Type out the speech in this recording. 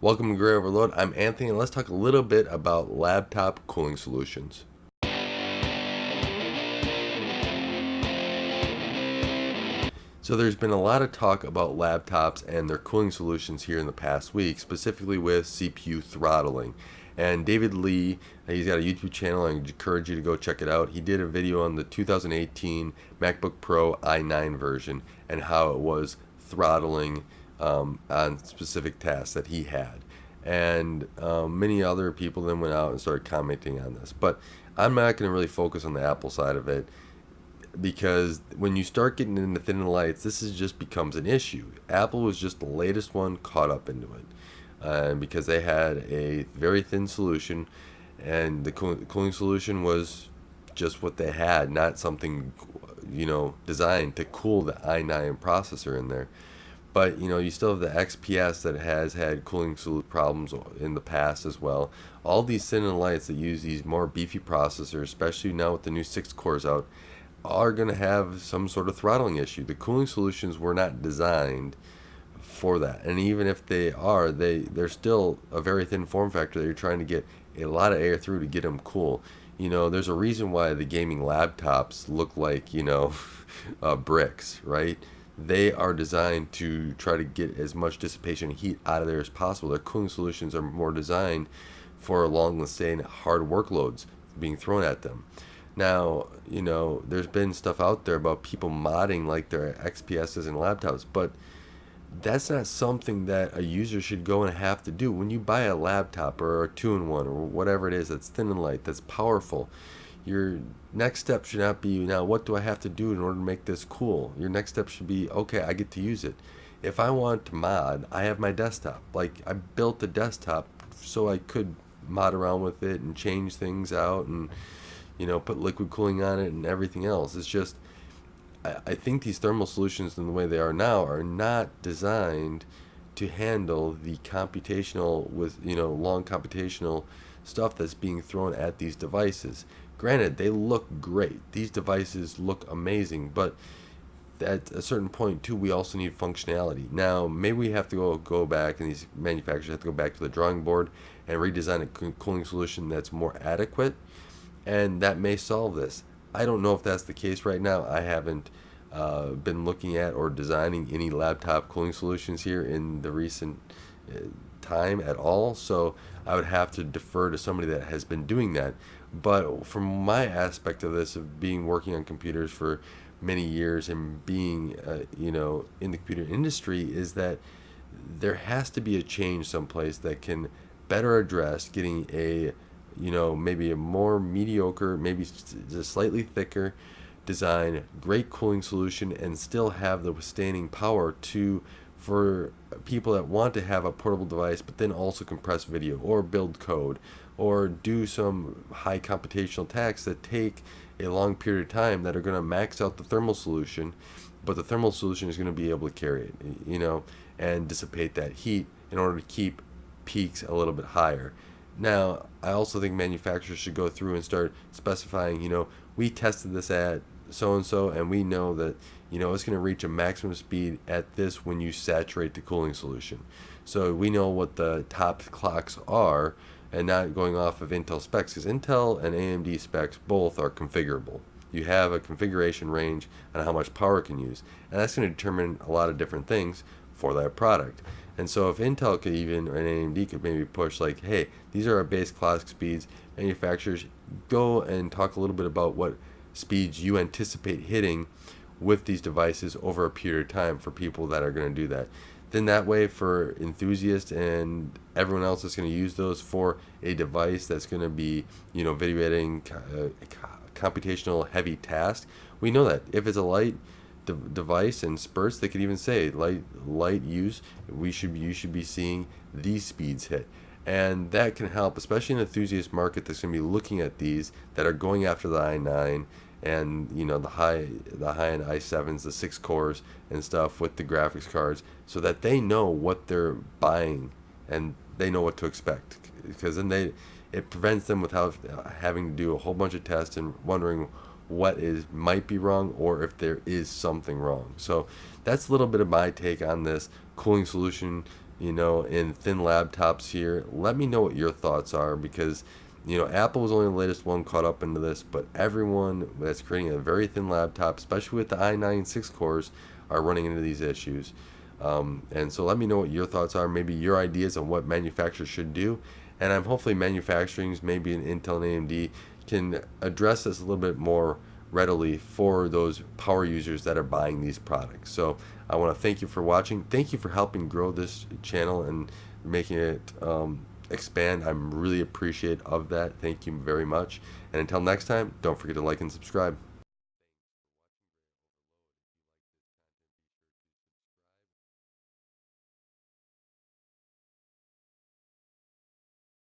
Welcome to Graya Overload. I'm Anthony, and let's talk a little bit about laptop cooling solutions. So there's been a lot of talk about laptops and their cooling solutions here in the past week, specifically with CPU throttling. And David Lee, he's got a YouTube channel. I encourage you to go check it out. He did a video on the 2018 MacBook Pro i9 version and how it was throttling on specific tasks that he had. And many other people then went out and started commenting on this. But I'm not going to really focus on the Apple side of it, because when you start getting into thin lights, this just becomes an issue. Apple was just the latest one caught up into it, because they had a very thin solution, and the cooling solution was just what they had, not something designed to cool the i9 processor in there. But you still have the XPS that has had cooling problems in the past as well. All these thin and lights that use these more beefy processors, especially now with the new 6 cores out, are going to have some sort of throttling issue. The cooling solutions were not designed for that, and even if they are, they're still a very thin form factor that you're trying to get a lot of air through to get them cool. There's a reason why the gaming laptops look like bricks, right? They are designed to try to get as much dissipation and heat out of there as possible. Their cooling solutions are more designed for long staying hard workloads being thrown at them. Now, there's been stuff out there about people modding like their XPSs and laptops, but that's not something that a user should go and have to do. When you buy a laptop or a 2-in-1 or whatever it is that's thin and light, that's powerful, your next step should not be, now what do I have to do in order to make this cool? Your next step should be, okay, I get to use it. If I want to mod, I have my desktop. Like, I built a desktop so I could mod around with it and change things out and put liquid cooling on it and everything else. It's just, I think these thermal solutions in the way they are now are not designed to handle the computational long computational stuff that's being thrown at these devices. Granted, they look great. These devices look amazing, but at a certain point too, we also need functionality. Now, maybe we have to go back, and these manufacturers have to go back to the drawing board and redesign a cooling solution that's more adequate, and that may solve this. I don't know if that's the case right now. I haven't been looking at or designing any laptop cooling solutions here in the recent time at all, so I would have to defer to somebody that has been doing that. But from my aspect of this, of being working on computers for many years and being in the computer industry, is that there has to be a change someplace that can better address getting a maybe a more mediocre, maybe a slightly thicker design, great cooling solution, and still have the withstanding power for people that want to have a portable device, but then also compress video or build code or do some high computational tasks that take a long period of time, that are going to max out the thermal solution, but the thermal solution is going to be able to carry it, and dissipate that heat in order to keep peaks a little bit higher. Now, I also think manufacturers should go through and start specifying, we tested this at so-and-so, and we know that, it's going to reach a maximum speed at this when you saturate the cooling solution. So we know what the top clocks are, and not going off of Intel specs, because Intel and AMD specs both are configurable. You have a configuration range on how much power it can use, and that's going to determine a lot of different things for that product. And so if Intel could even, or AMD could maybe push like, hey, these are our base clock speeds, manufacturers, go and talk a little bit about what speeds you anticipate hitting with these devices over a period of time for people that are going to do that. Then that way, for enthusiasts and everyone else that's going to use those for a device that's going to be, video editing, computational heavy task, we know that if it's a light device and spurts, they could even say light use, you should be seeing these speeds hit. And that can help, especially in an enthusiast market that's going to be looking at these, that are going after the i9 and the high-end i7s, the 6 cores and stuff with the graphics cards, so that they know what they're buying and they know what to expect. Because then it prevents them without having to do a whole bunch of tests and wondering what might be wrong, or if there is something wrong. So that's a little bit of my take on this cooling solution in thin laptops here. Let me know what your thoughts are, because Apple was only the latest one caught up into this, but everyone that's creating a very thin laptop, especially with the i9 6 cores, are running into these issues. And so let me know what your thoughts are, maybe your ideas on what manufacturers should do. And I'm hopefully manufacturing, maybe an Intel and AMD, can address this a little bit more readily for those power users that are buying these products. So I want to thank you for watching. Thank you for helping grow this channel and making it expand. I'm really appreciative of that. Thank you very much. And until next time, don't forget to like and subscribe.